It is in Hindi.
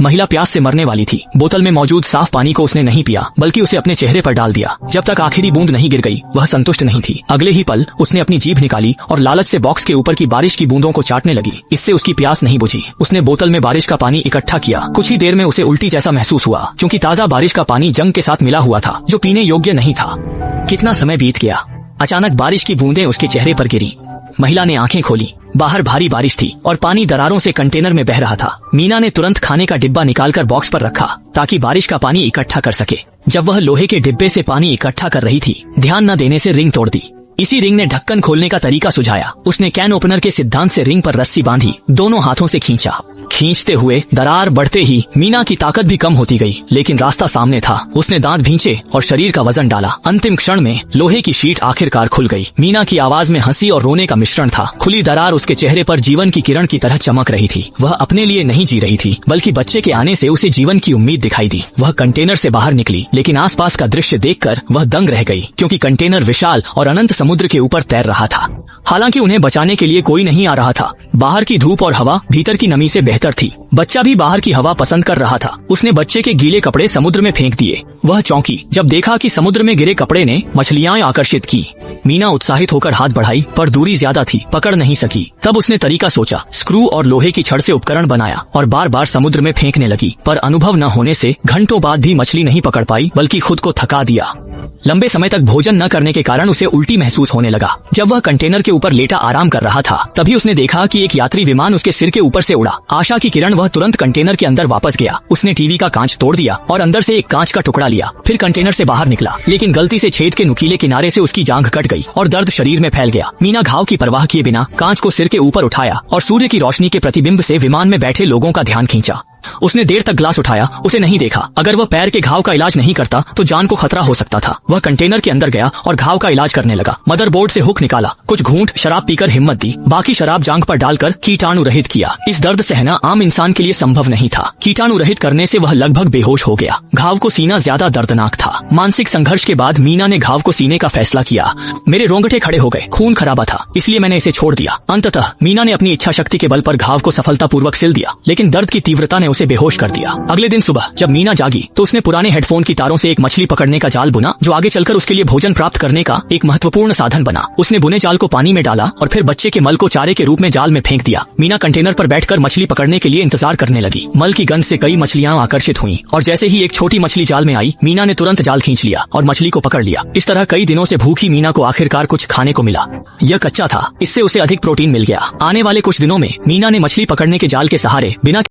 महिला प्यास से मरने वाली थी। बोतल में मौजूद साफ पानी को उसने नहीं पिया, बल्कि उसे अपने चेहरे पर डाल दिया। जब तक आखिरी बूंद नहीं गिर गई, वह संतुष्ट नहीं थी। अगले ही पल उसने अपनी जीभ निकाली और लालच से बॉक्स के ऊपर की बारिश की बूंदों को चाटने लगी। इससे उसकी प्यास नहीं बुझी। उसने बोतल में बारिश का पानी इकट्ठा किया। कुछ ही देर में उसे उल्टी जैसा महसूस हुआ, क्योंकि ताजा बारिश का पानी जंग के साथ मिला हुआ था, जो पीने योग्य नहीं था। कितना समय बीत गया। अचानक बारिश की बूंदें उसके चेहरे पर गिरी। महिला ने आंखें खोली। बाहर भारी बारिश थी और पानी दरारों से कंटेनर में बह रहा था। मीना ने तुरंत खाने का डिब्बा निकालकर बॉक्स पर रखा, ताकि बारिश का पानी इकट्ठा कर सके। जब वह लोहे के डिब्बे से पानी इकट्ठा कर रही थी, ध्यान न देने से रिंग तोड़ दी। इसी रिंग ने ढक्कन खोलने का तरीका सुझाया। उसने कैन ओपनर के सिद्धांत से रिंग पर रस्सी बांधी, दोनों हाथों से खींचा। खींचते हुए दरार बढ़ते ही मीना की ताकत भी कम होती गई, लेकिन रास्ता सामने था। उसने दांत भींचे और शरीर का वजन डाला। अंतिम क्षण में लोहे की शीट आखिरकार खुल गई। मीना की आवाज में हंसी और रोने का मिश्रण था। खुली दरार उसके चेहरे पर जीवन की किरण की तरह चमक रही थी। वह अपने लिए नहीं जी रही थी, बल्कि बच्चे के आने से उसे जीवन की उम्मीद दिखाई दी। वह कंटेनर से बाहर निकली, लेकिन आसपास का दृश्य देखकर वह दंग रह गई, क्योंकि कंटेनर विशाल और अनंत समुद्र के ऊपर तैर रहा था। हालांकि उन्हें बचाने के लिए कोई नहीं आ रहा था। बाहर की धूप और हवा भीतर की नमी से बेहतर थी। बच्चा भी बाहर की हवा पसंद कर रहा था। उसने बच्चे के गीले कपड़े समुद्र में फेंक दिए। वह चौंकी जब देखा कि समुद्र में गिरे कपड़े ने मछलियां आकर्षित की। मीना उत्साहित होकर हाथ बढ़ाई, पर दूरी ज्यादा थी, पकड़ नहीं सकी। तब उसने तरीका सोचा। स्क्रू और लोहे की छड़ से उपकरण बनाया और बार बार समुद्र में फेंकने लगी। पर अनुभव न होने से घंटों बाद भी मछली नहीं पकड़ पाई, बल्कि खुद को थका दिया। लंबे समय तक भोजन न करने के कारण उसे उल्टी महसूस होने लगा। जब वह कंटेनर के ऊपर लेटा आराम कर रहा था, तभी उसने देखा कि एक यात्री विमान उसके सिर के ऊपर से उड़ा। आशा की किरण। वह तुरंत कंटेनर के अंदर वापस गया। उसने टीवी का कांच तोड़ दिया और अंदर से एक कांच का टुकड़ा लिया। फिर कंटेनर से बाहर निकला, लेकिन गलती से छेद के नुकीले किनारे से उसकी जांघ कट गई और दर्द शरीर में फैल गया। मीना घाव की परवाह किए बिना कांच को सिर के ऊपर उठाया और सूर्य की रोशनी के प्रतिबिंब से विमान में बैठे लोगों का ध्यान खींचा। उसने देर तक ग्लास उठाया, उसे नहीं देखा। अगर वह पैर के घाव का इलाज नहीं करता तो जान को खतरा हो सकता था। वह कंटेनर के अंदर गया और घाव का इलाज करने लगा। मदरबोर्ड से हुक निकाला, कुछ घूंट शराब पीकर हिम्मत दी, बाकी शराब जांघ पर डालकर कीटाणु रहित किया। इस दर्द सहना आम इंसान के लिए संभव नहीं था। कीटाणु रहित करने से वह लगभग बेहोश हो गया। घाव को सीना ज्यादा दर्दनाक था। मानसिक संघर्ष के बाद मीना ने घाव को सीने का फैसला किया। मेरे रोंगटे खड़े हो गए। खून खराबा था, इसलिए मैंने इसे छोड़ दिया। अंततः मीना ने अपनी इच्छा शक्ति के बल पर घाव को सफलतापूर्वक सिल दिया, लेकिन दर्द की तीव्रता ने उसे बेहोश कर दिया। अगले दिन सुबह जब मीना जागी तो उसने पुराने हेडफोन की तारों से एक मछली पकड़ने का जाल बुना, जो आगे चलकर उसके लिए भोजन प्राप्त करने का एक महत्वपूर्ण साधन बना। उसने बुने जाल को पानी में डाला और फिर बच्चे के मल को चारे के रूप में जाल में फेंक दिया। मीना कंटेनर पर बैठकर मछली पकड़ने के लिए इंतजार करने लगी। मल की गंध से कई मछलियां आकर्षित हुईं और जैसे ही एक छोटी मछली जाल में आई, मीना ने तुरंत जाल खींच लिया और मछली को पकड़ लिया। इस तरह कई दिनों से भूखी मीना को आखिरकार कुछ खाने को मिला। यह कच्चा था, इससे उसे अधिक प्रोटीन मिल गया। आने वाले कुछ दिनों में मीना ने मछली पकड़ने के जाल के सहारे बिना